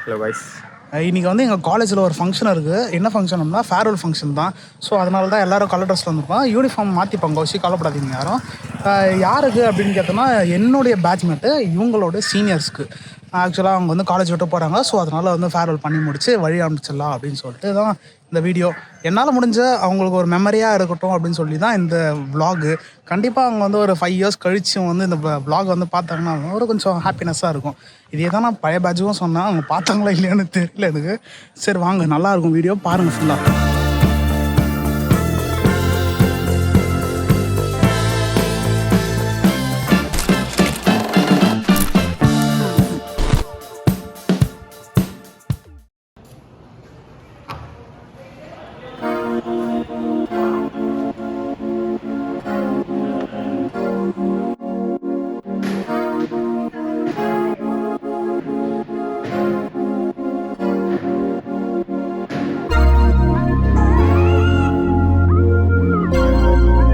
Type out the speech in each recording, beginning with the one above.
Hello guys. இன்றைக்கி வந்து எங்கள் காலேஜில் ஒரு ஃபங்க்ஷன் இருக்குது. என்ன ஃபங்க்ஷன்னா ஃபேர்வெல் ஃபங்க்ஷன் தான். ஸோ அதனால தான் எல்லோரும் கலர் ட்ரெஸ்ஸில் வந்துருக்கோம். யூனிஃபார்ம் மாற்றிப்பாங்க, வச்சு கவலைப்படாதீங்க யாரும். யாருக்கு அப்படின்னு கேட்டோம்னா என்னுடைய பேட்ச்மேட்டு இவங்களோட சீனியர்ஸ்க்கு. ஆக்சுவலாக அவங்க வந்து காலேஜ் விட்டு போகிறாங்க. ஸோ அதனால் வந்து ஃபேர்வெல் பண்ணி முடிச்சு வழி அனுப்பிச்சிடலாம் அப்படின்னு சொல்லிட்டு தான் இந்த வீடியோ. என்னால் முடிஞ்ச அவங்களுக்கு ஒரு மெமரியாக இருக்கட்டும் அப்படின்னு சொல்லி தான் இந்த விலாகு. கண்டிப்பாக அவங்க வந்து ஒரு 5 இயர்ஸ் கழிச்சும் வந்து இந்த விலாக் வந்து பார்த்தாங்கன்னா ஒரு கொஞ்சம் ஹாப்பினஸ்ஸாக இருக்கும். இதே தான் நான் பழைய பேட்சுக்கும் சொன்னேன். அவங்க பார்த்தாங்களா இல்லையான்னு தெரியல எனக்கு. சரி வாங்க, நல்லாயிருக்கும் வீடியோ பாருங்கள் ஃபுல்லாக.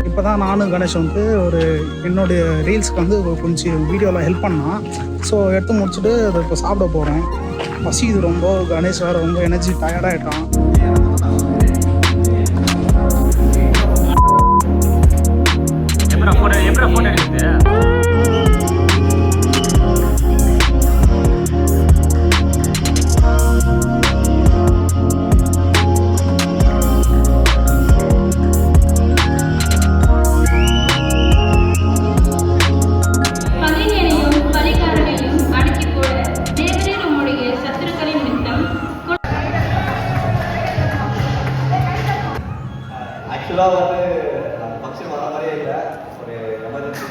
இப்போ தான் நானும் கணேஷ் வந்து என்னுடைய ரீல்ஸ்க்கு வந்து கொஞ்சம் வீடியோவில் ஹெல்ப் பண்ணான். ஸோ எடுத்து முடிச்சுட்டு அதை இப்போ சாப்பிட போகிறேன். பசிக்குது ரொம்ப. கணேஷ் வேறு ரொம்ப எனர்ஜி டயர்டாகிட்டான். ஆக்சுவலாக வந்து ஃபங்க்ஷன் வர மாதிரியே இல்லை, ஒரு எமர்ஜென்சி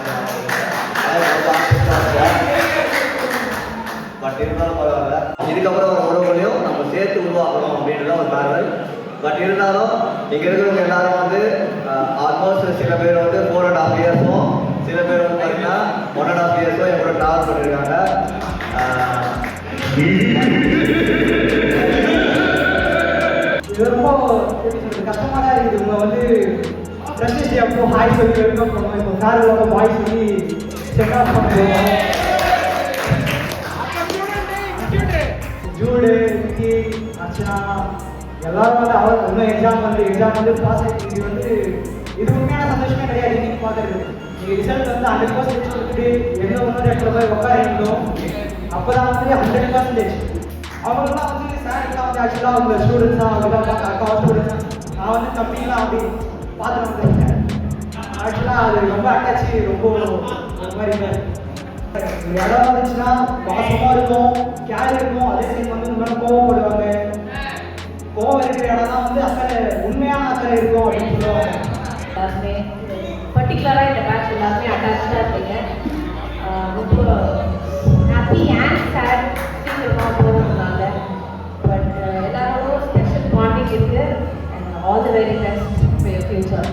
பட் இருந்தாலும் பரவாயில்ல. இதுக்கப்புறம் ஒரு உறவுகளையும் நம்ம சேர்த்து உருவாக்கணும் அப்படின்றத ஒரு பேரல். பட் இருந்தாலும் இங்கே இருக்கிறவங்க எல்லாரும் வந்து ஆல்மோஸ்ட் சில பேர் வந்து 4.5 இயர்ஸும், சில பேர் வந்து பார்த்தீங்கன்னா 1.5 இயர்ஸும் எங்களோட ட்ராவல் பண்ணியிருக்காங்க. இது ரொம்ப கஷ்டமாக தான் இருக்குது. இவங்க வந்து ஃப்ரெண்ட்ஸ் டே அப்போ ஹாய் சொல்லி வெல்கம் பண்ணுவோம். இப்போ ஃபேர்வெல் பாய் சொல்லி செக் ஆஃப் பண்ணுவோம். ஜூடு, விக்கி, அர்ச்சனா எல்லாரும் வந்து அவர் இன்னும் எக்ஸாம் வந்து பாஸ் ஆகிட்டு. இது வந்து இது உண்மையான சந்தோஷமே கிடையாது. இன்னைக்கு பார்க்குறது நீங்கள் ரிசல்ட் வந்து 100% கொடுத்துட்டு எங்கே ஒன்று இடத்துல போய் உட்காரிங்களோ அப்போ தான் வந்து 100%. அவங்களாம் வந்து சார் வந்து ஆக்சுவலாக அவங்க ஸ்டூடெண்ட்ஸ் தான், அவங்க தான் அக்கா ஸ்டூடெண்ட்ஸ். நான் வந்து தம்பிங்களாம் அப்படி பார்த்துட்டு வந்துருக்கேன். ஆக்சுவலாக அது ரொம்ப அட்டாச்சு, ரொம்ப ஒரு மாதிரி இடம் வந்துச்சுன்னா பாசமாக இருக்கும், கேர் இருக்கும். அதே டைம் வந்து இந்த மாதிரி கோவப்படுவாங்க. கோவம் இருக்கிற இடம் தான் வந்து அக்கறை, உண்மையான அக்கறை இருக்கும் அப்படின்னு சொல்லுவாங்க. எல்லாருமே பர்டிகுலராக இந்த பேட்ச் எல்லாருமே அட்டாச்சாக இருப்பீங்க. ரொம்ப ஹாப்பி அண்ட் சேட் சீக்கிரமாக போகிறதுனால. பட் எல்லாரோட ஸ்பெஷல் பாண்டிங் இருக்குது. And all the very best for your future.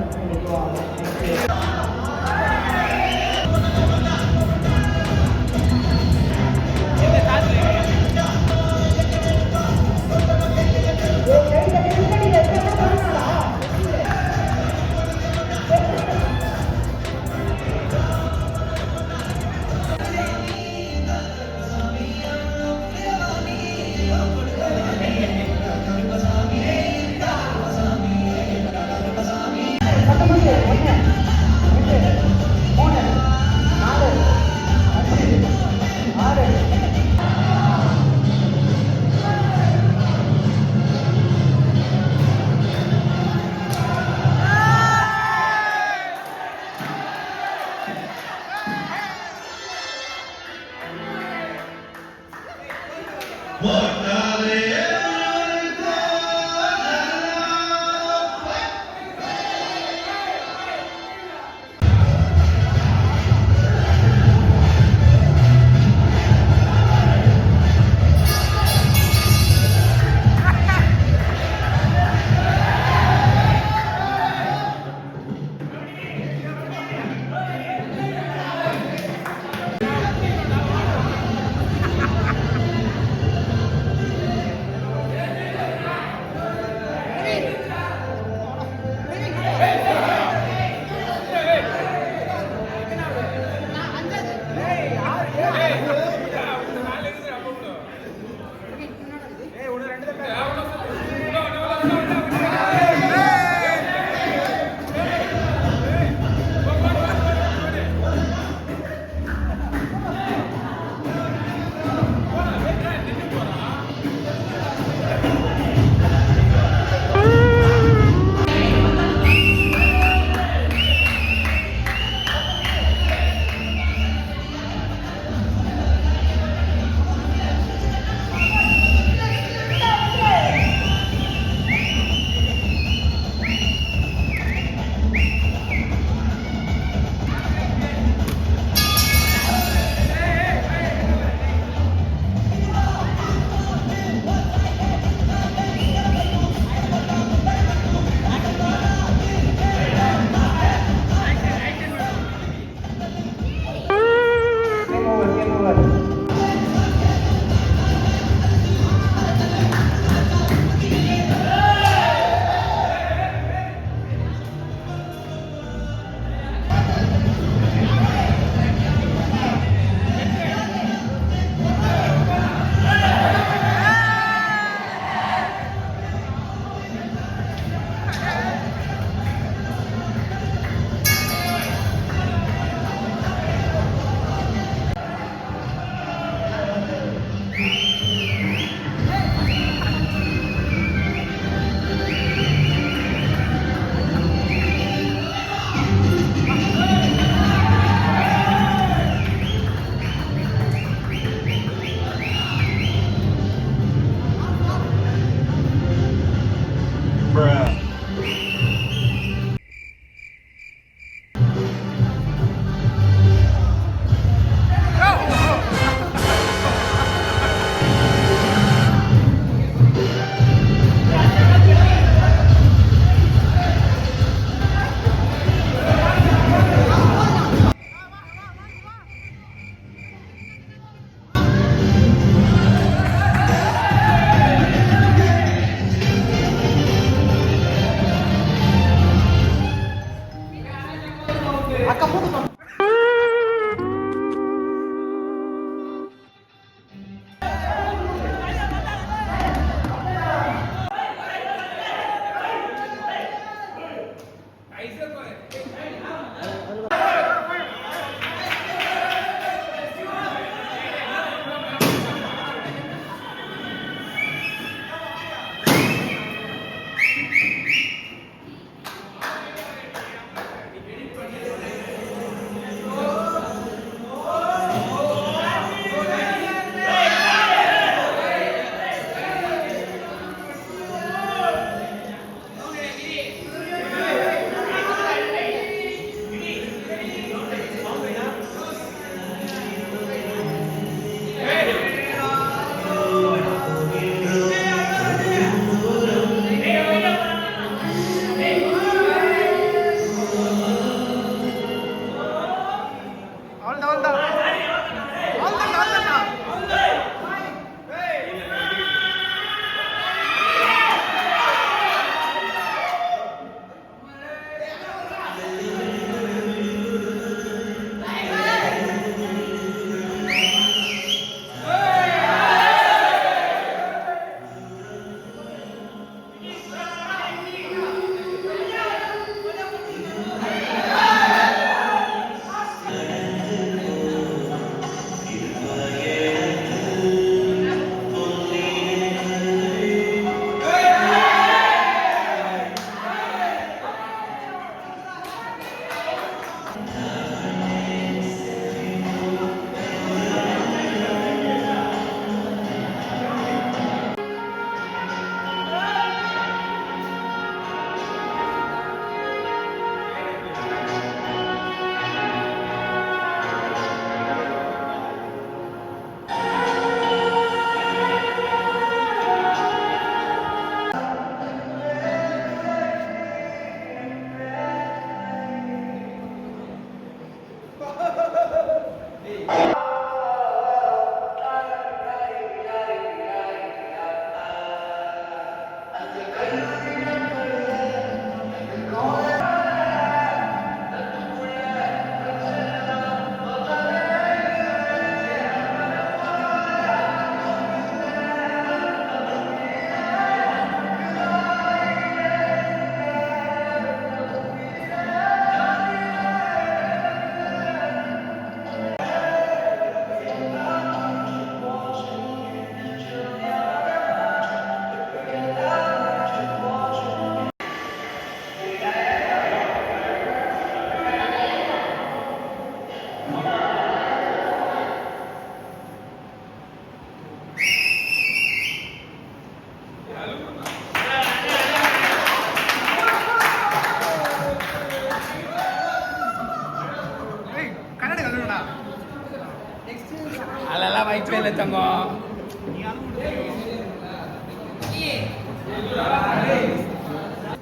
போல தங்கம்.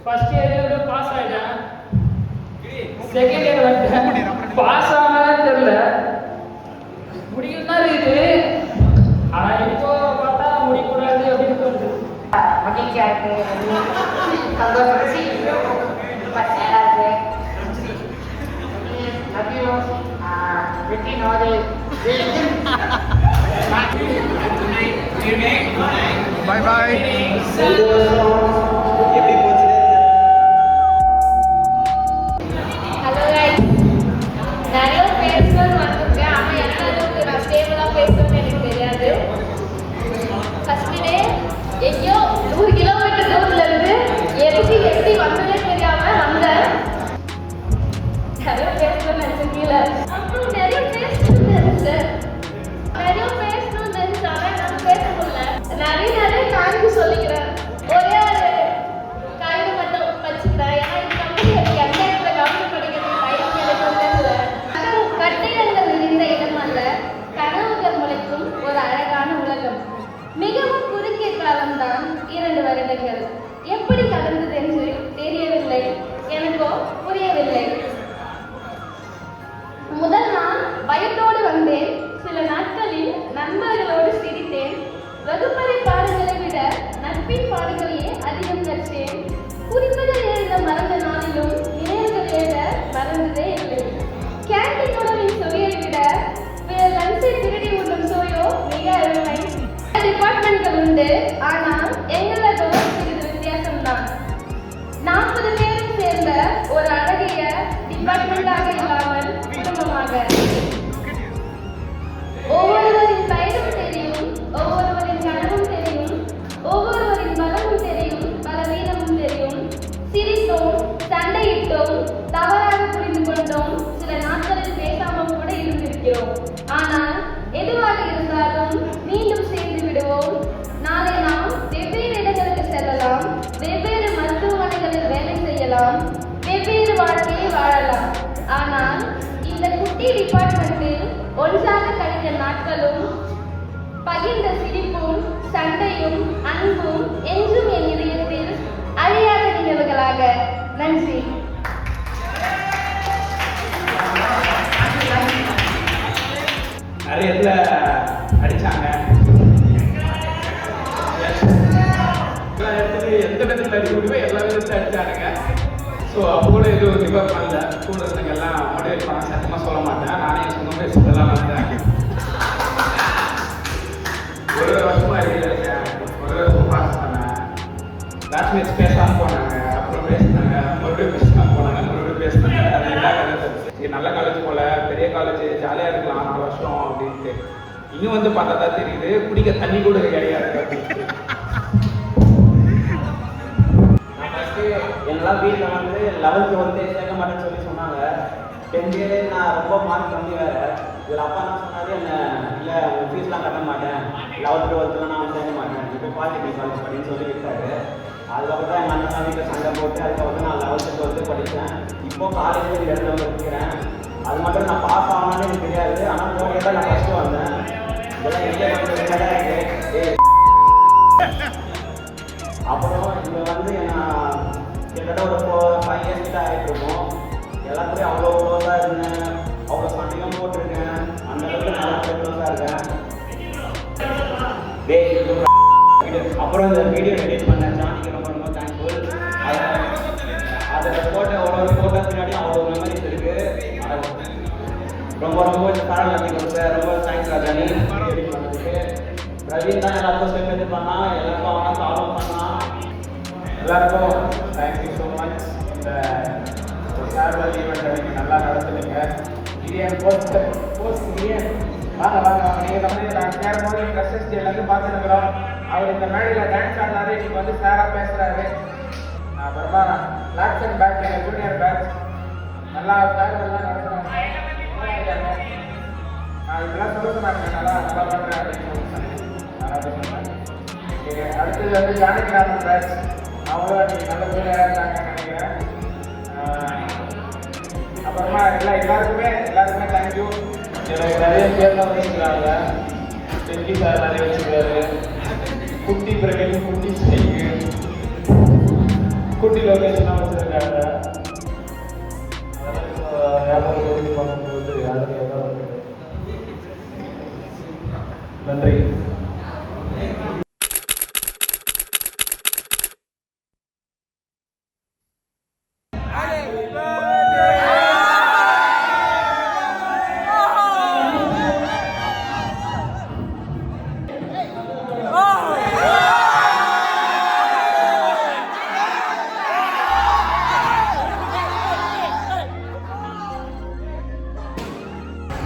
ஃபர்ஸ்ட் இயர் பாஸ் ஆயிட்டேன், செகண்ட் இயர் வந்துட்டேன். பாஸ் ஆனாலே தெரியல, முடியும் தான் இருக்குது. ஆனா இப்போ பார்த்தா முடிக்கூடாது அப்படின்னு தோணுது. மகிழ்ச்சியா இருக்கு, சந்தோஷம், பசியா இருக்கு. வெற்றி நோது பாய் பாய். எப்படி போச்சு? ஹலோ கைஸ், நிறைய பேசணும்னு வந்திருக்கேன். ஆனால் எந்த அளவுக்கு நான் ஸ்டேபிளாக பேசணும்னு எனக்கு தெரியாது. ஃபர்ஸ்ட் டே எங்கேயோ 100 கிலோமீட்டர் தூரத்துல இருந்து எப்படி வந்ததே தெரியாம வந்தேன். நிறைய பேசணும்னு நினைச்சேன் கீழே. அப்புறம் நிறைய பேசணும்னு நினைச்சேன் ஆனால் நான் பேச முடியல. நிறைய தேங்க்யூ சொல்லிக்கிறேன். ஒரே ஒரு காகிதம் மட்டும் வச்சுக்கிறேன். ஏன்னா இந்த கம்பெனி எந்த இடத்துல கவனம் படிக்கிறது டைம் எனக்கு தெரியல. கட்டிடங்கள் நிறைந்த இடம் அல்ல, கனவுகள் முளைக்கும் ஒரு அழகான உலகம். மிகவும் குறுகிய காலம்தான் 2 வருடங்கள். எப்படி கடந்தது என்று தெரியவில்லை, எனக்கோ புரியவில்லை. முதல் நாள் பயத்தோடு வந்தேன். சில நாட்களில் நண்பர்களோடு சிரித்தேன். வகுப்பறை பாடங்களை விட நட்பின் பாடங்களையே அதிகம் கற்றேன். குறிப்புகள் எழுத மறந்த நாளிலும் நினைவுகள் எழுத மறந்ததே இல்லை. கேண்டீன் உணவின் சுவையை விட லஞ்சை திருடி உண்ணும் சுவையோ மிக அருமை. டிபார்ட்மெண்ட்கள் உண்டு, ஆனால் எங்களதோ சிறிது வித்தியாசம்தான். 40 பேரும் சேர்ந்த ஒரு அழகிய டிபார்ட்மெண்டாக இல்லாமல் குடும்பமாக. ஒவ்வொருவரின் பெயரும் தெரியும், ஒவ்வொருவரின் கனவும் தெரியும், ஒவ்வொருவரின் பலமும் தெரியும், பலவீனமும் தெரியும். சிரித்தோம், சண்டையிட்டோம், தவறாக புரிந்து கொண்டோம், சில நாட்களில் பேசாமல் கூட இருந்திருக்கிறோம். ஆனால் எதுவாக இருந்தாலும் மீண்டும் சேர்ந்து விடுவோம். நாளை நாம் வெவ்வேறு இடங்களுக்கு செல்லலாம், வெவ்வேறு மருத்துவமனைகளில் வேலை செய்யலாம், வெவ்வேறு வாழ்க்கையை வாழலாம். ஆனால் இந்த குட்டி டிபார்ட்மெண்ட்டில் ஒன்றாக கழித்த நாட்களும் பகிர்ந்த சிரிப்பும் சண்டையும் அன்பும் என்றும் என் இதயத்தில் அழியாத நினைவுகளாக. நன்றி. நிறைய இடத்துல அடிச்சாங்க, எல்லா இடத்துலையும் எந்த இடத்துல அடிக்க முடியுமோ எல்லா இடத்துல அடிச்சானுங்க. ஸோ அப்போ கூட எதுவும் ரிவர் பண்ணல. கூட இருந்தவங்க எல்லாம் மோட்டிவேட் பண்ண சத்தமாக சொல்ல மாட்டேன், நானே சொன்ன சொல்லலாம் வந்தேன். ஒரு வருஷமா அடியில் இருக்கேன், ஒரு வருஷம் பாஸ் பண்ணேன். கிளாஸ்மேட்ஸ் பேசாமல் போனாங்க, அப்புறம் பேசினாங்க, மறுபடியும் பேசாமல் போனாங்க, மறுபடியும் பேசினாங்க. அது எல்லா காலேஜ் நல்ல காலேஜ் போல, பெரிய காலேஜ், ஜாலியாக இருக்கலாம் 4 வருஷம் அப்படின்ட்டு. இன்னும் வந்து பார்த்தா தான் தெரியுது குடிக்க தண்ணி கூட கிடையாது அப்படின்னு. எல்லாம் வீட்டில் வந்து 11th வந்து சேர்க்க மாட்டேன்னு சொல்லி சொன்னாங்க. 10th நான் ரொம்ப மார்க் கம்மி வேறு. இதில் அப்பா என்ன சொன்னாரு, என்ன இல்லை உங்கள் ஃபீஸ்லாம் கட்ட மாட்டேன், 11th 12th நான் சேர்க்க மாட்டேன், இப்போ பாலிடெக்னிக் காலேஜ் படின்னு சொல்லி விட்டாரு. அதுக்கப்புறம் தான் எங்கள் அண்ணன் வீட்டில் சண்டை போட்டு அதுக்கப்புறம் நான் 11th 12th படித்தேன். இப்போது காலேஜில் இந்த இடத்துல வந்து இருக்கிறேன். அது மட்டும் நான் பாஸ் ஆகணும்னு எனக்கு தெரியாது. ஆனால் போன இயர் நான் ஃபஸ்ட்டு வந்தேன். இதெல்லாம் எங்கே வந்து அப்புறம் இங்கே வந்து நான் கிட்டத்தட்ட ஒரு 5 years கிட்ட ஆகிட்டு இருக்கோம். எல்லாத்துலேயும் அவ்வளோ க்ளோஸாக இருந்தேன், அவ்வளோ சண்டையும் போட்டிருக்கேன், அந்த அளவுக்கு நல்லா க்ளோஸாக இருக்கேன். அப்புறம் இந்த வீடியோ எடிட் பண்ண ஜானிக்கு ரொம்ப ரொம்ப தேங்க்ஃபுல். அதில் போட்ட ஒரு ஃபோட்டோ பின்னாடியும் அவ்வளோ மெமரிஸ் இருக்குது. ரொம்ப ரொம்ப காரணம் சார், ரொம்ப தேங்க்ஸ் ராஜானி எடிட் பண்ணதுக்கு. ரவீன் தான் எல்லாருக்கும் ஸ்டெப் எடுத்து பண்ணால், எல்லாருக்கும் அவனா சால்வ் பண்ணான். எல்லாருக்கும் தேங்க்யூ ஸோ மச். இந்த ஃபேர்வெல் ஈவெண்ட் நீங்கள் நல்லா நடத்துனீங்க. இரியன் போஸ்ட் இரியன் வாங்க வாங்க வாங்க. நீங்கள் வந்து நான் சேரும் போது ட்ரெஸ்ஸஸ் டேலேருந்து பார்த்துருக்குறோம். அவர் இந்த மேடையில் டான்ஸ் ஆடினாரு, இன்னைக்கு வந்து சாராக பேசுகிறாரு. அப்புறமா லாக்ஸ் அண்ட் பேக் எங்கள் ஜூனியர் பேட்ச் நல்லா ஃபேர்வெல்லாம் நடத்துகிறாங்க. நான் இதெல்லாம் சொல்ல சொன்னாங்க, நல்லா நல்லா பண்ணுறேன் அப்படின்னு சொன்னேன். அடுத்தது வந்து ஜானகிராமன் பேட்ச், அவங்களும் நீங்கள் நல்ல பேராக இருந்தாங்கன்னு நினைக்கிறேன். அப்புறமா எல்லாருக்குமே தேங்க்யூ. எனக்கு நிறைய பேர் தான் வந்துருக்காங்க. டெல்லி சார் நிறைய வச்சுருக்காரு. குட்டி பிரவீன், குட்டி ஸ்ரீக்கு, குட்டி லொகேஷனாக வச்சுருக்காங்க. அதெல்லாம் இப்போ வியாபாரம் எப்படி பண்ணும்போது யாரும் எதாவது நன்றி.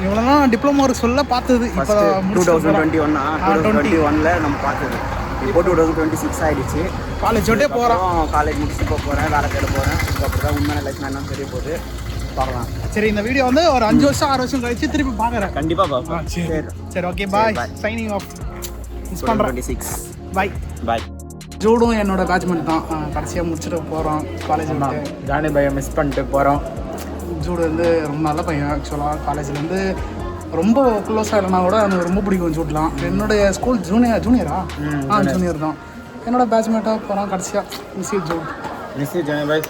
இவ்வளோதான் டிப்ளமோ ஒர்க் சொல்ல பார்த்தது. இப்போ 2021 நம்ம பார்த்தது. இப்போ 2026 ஆயிடுச்சு. காலேஜ் விட்டே போகிறோம். காலேஜ் முடிச்சுட்டு போகிறேன், வேலை தேட போகிறேன். அதுக்கப்புறம் தான் உண்மையான லைஃப் என்னன்னு தெரிய போகுது. பார்க்கலாம். சரி, இந்த வீடியோ வந்து ஒரு 5 வருஷம் 6 வருஷம் கழிச்சு திருப்பி பார்க்குறேன். கண்டிப்பாக பார்க்கலாம். சரி okay, bye. Signing off. Miss பண்ணுறேன். 26 பாய் பாய். ஜூடும் என்னோட பேட்ச்மெண்ட் தான். கடைசியாக முடிச்சுட்டு போகிறோம் காலேஜ். ஜானி பையை மிஸ் பண்ணிட்டு போகிறோம். ஜூடு வந்து ரொம்ப நல்ல பையன். ஆக்சுவலாக காலேஜ்லேருந்து ரொம்ப க்ளோஸாக இல்லைனா கூட எனக்கு ரொம்ப பிடிக்கும் ஜூட்லாம். என்னுடைய ஸ்கூல் ஜூனியரா ஜூனியர் தான். என்னோட பேட்ச்மேட்டாக போகிறோம் கடைசியாக. Miss Jude. Miss Johnny boy.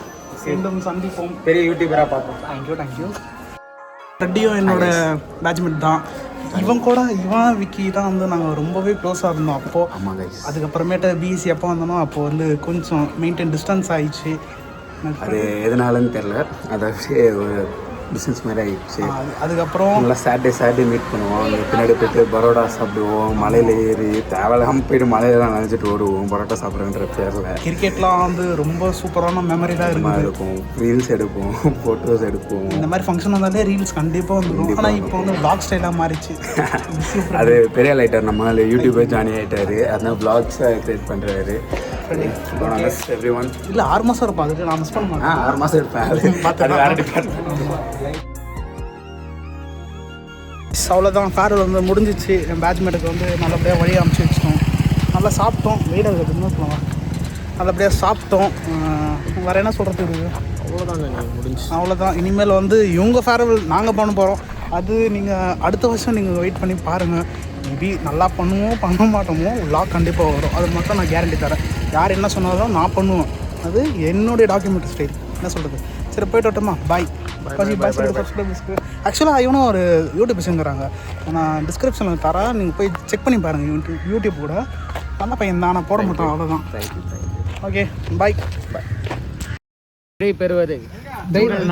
மீண்டும் சந்திப்போம். பெரிய யூடியூபராக பார்ப்போம். தேங்க்யூ. ரெட்டியும் என்னோட பேட்ச்மேட் தான். இவன் விக்கி தான் வந்து நாங்கள் ரொம்பவே க்ளோஸாக இருந்தோம் அப்போது. ஆமாம் கைஸ். அதுக்கப்புறமேட்டு பிஎஸ்சி எப்போ வந்தோமோ அப்போது வந்து கொஞ்சம் மெயின்டைன் டிஸ்டன்ஸ் ஆயிடுச்சு. அது எதனாலன்னு தெரில. அது ஒரு பிஸ்னஸ் மாதிரி ஆகிடுச்சு. அதுக்கப்புறம் நல்லா சாட்டர்டே மீட் பண்ணுவோம். அங்கே பின்னாடி போய்ட்டு பரோட்டா சாப்பிடுவோம். மலையில் ஏறி தேவையில்லாமல் போய்ட்டு மலையிலாம் நினைச்சிட்டு ஓடுவோம் பரோட்டா சாப்பிட்றன்ற பேரில். கிரிக்கெட்லாம் வந்து ரொம்ப சூப்பரான மெமரி தான் இருக்கும். ரீல்ஸ் எடுப்போம், ஃபோட்டோஸ் எடுப்போம். இந்த மாதிரி ஃபங்க்ஷன் வந்தாலே ரீல்ஸ் கண்டிப்பாக வந்துடும். ஆனால் இப்போ வந்து vlog ஸ்டைலாக மாறிச்சு. அது பெரிய லைட்டர் நம்ம யூடியூபர் ஜானி ஆகிட்டாரு. அதனால் vlogs கிரியேட் பண்ணுறாரு. எவ்ரிஒன் இல்லை 6 மாதம் இருப்போம். அதுக்கு நான் மிஸ் பண்ண மாட்டேன். 6 மாதம் இருப்பேன். அவ்வளோதான். ஃபேர்வெல் வந்து முடிஞ்சிச்சு. என் பேட்ச்மேட்டுக்கு வந்து நல்லபடியாக வழி அமைச்சு வச்சிட்டோம். நல்லா சாப்பிட்டோம். வெயில் இருக்குதுன்னு சொல்லுவாங்க. நல்லபடியாக சாப்பிட்டோம். வேறு என்ன சொல்கிறதுக்கு? அவ்வளோதான். இனிமேல் வந்து இவங்க ஃபேர்வெல் நாங்கள் பண்ண போகிறோம். அது நீங்கள் அடுத்த வருஷம் நீங்கள் வெயிட் பண்ணி பாருங்கள். மேபி நல்லா பண்ணுவோம், பண்ண மாட்டோமோ, vlog கண்டிப்பாக வரும். அது மட்டும் நான் கேரண்டி தரேன். யார் என்ன சொன்னாலும் நான் பண்ணுவேன். அது என்னுடைய டாக்குமெண்ட் ஸ்டைல். என்ன சொல்கிறது? சரி, போய்ட்டு வரட்டுமா? பாய். ஆக்சுவலாக இவனும் ஒரு யூடியூப் விஷயங்கிறாங்க. நான் டிஸ்கிரிப்ஷனில் தரேன். நீங்கள் போய் செக் பண்ணி பாருங்கள். யூடியூப் கூட நல்ல பையன் தான். நான் போட மாட்டோம். அவ்வளோதான். Okay, bye. பெறுவது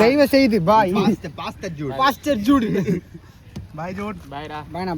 தயவு செய்து bye. Pastor Jude. Bye Jude. பாய்டா. பாய்ண்ணா.